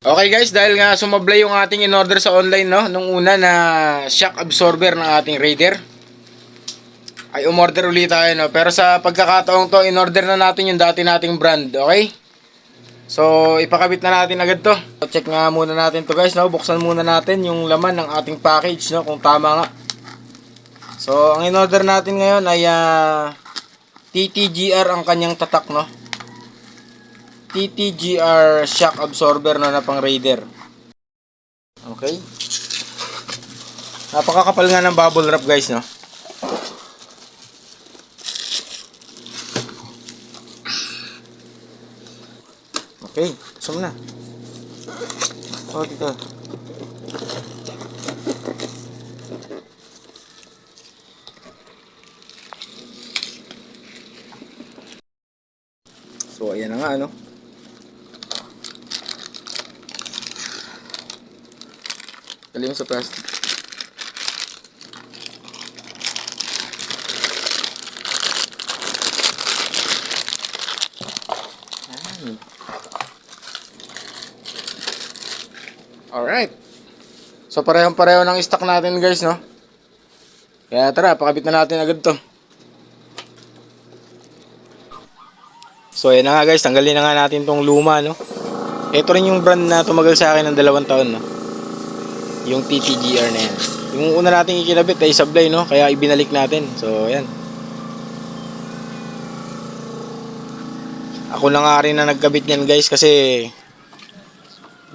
Okay guys, dahil nga sumablay yung ating in-order sa online, no, nung una na shock absorber ng ating Raider, ay umorder ulit tayo, no. Pero sa pagkakataong to, in-order na natin yung dati nating brand, okay? So, ipakabit na natin agad to. Check nga muna natin to guys, no. Buksan muna natin yung laman ng ating package, no, kung tama nga. So, ang in-order natin ngayon ay TTGR ang kanyang tatak, no. TTGR shock absorber, no, na pang Raider. Okay. Napakakapal nga ng bubble wrap guys, no. Okay, sum na. Oh, dito. So, ayan na nga, ano. Dali mo sa plastic. Alright. So, parehong-pareho ng stock natin guys, no. Kaya tara, pakabit na natin agad to. So, ayan na nga guys, tanggalin na nga natin tong luma, no. Ito rin yung brand na tumagal sa akin ng 2 taon, no. Yung TTGR na yan. Yung una nating ikinabit ay sablay, no. Kaya ibinalik natin. So, ayan. Ako na nga rin na nagkabit niyan guys kasi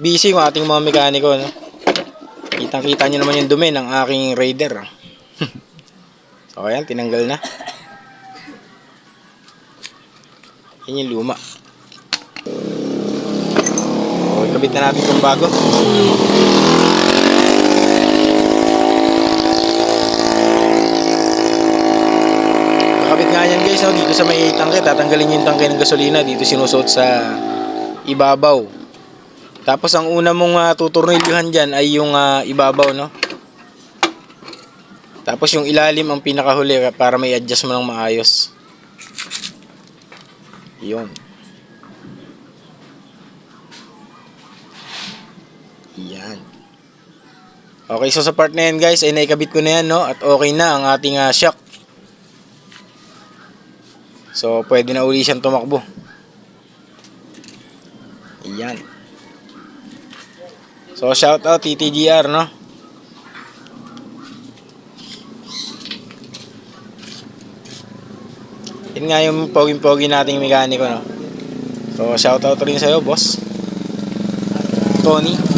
busy yung ating mga mekaniko, no. Kitang-kita nyo naman yung dumi ng aking Raider. So, ayan, tinanggal na. Yan yung luma. So, ikabit na natin itong bago. Nakabit nga yan guys, no? Dito sa may tangke. Tatanggalin yung tangke ng gasolina. Dito sinusuot sa ibabaw. Tapos ang una mong tutornilyuhan dyan ay yung ibabaw, no? Tapos yung ilalim ang pinakahuli para may adjust mo ng maayos. Yun. Yan. Okay, so sa part na yan guys, ay naikabit ko na yan, no? At okay na ang ating shock. So, pwede na uli siyang tumakbo. Yan. So, shout out TTGR, no? Yun nga yung pogi-pogi nating mekaniko, no? So, shout out rin sa'yo, boss Tony.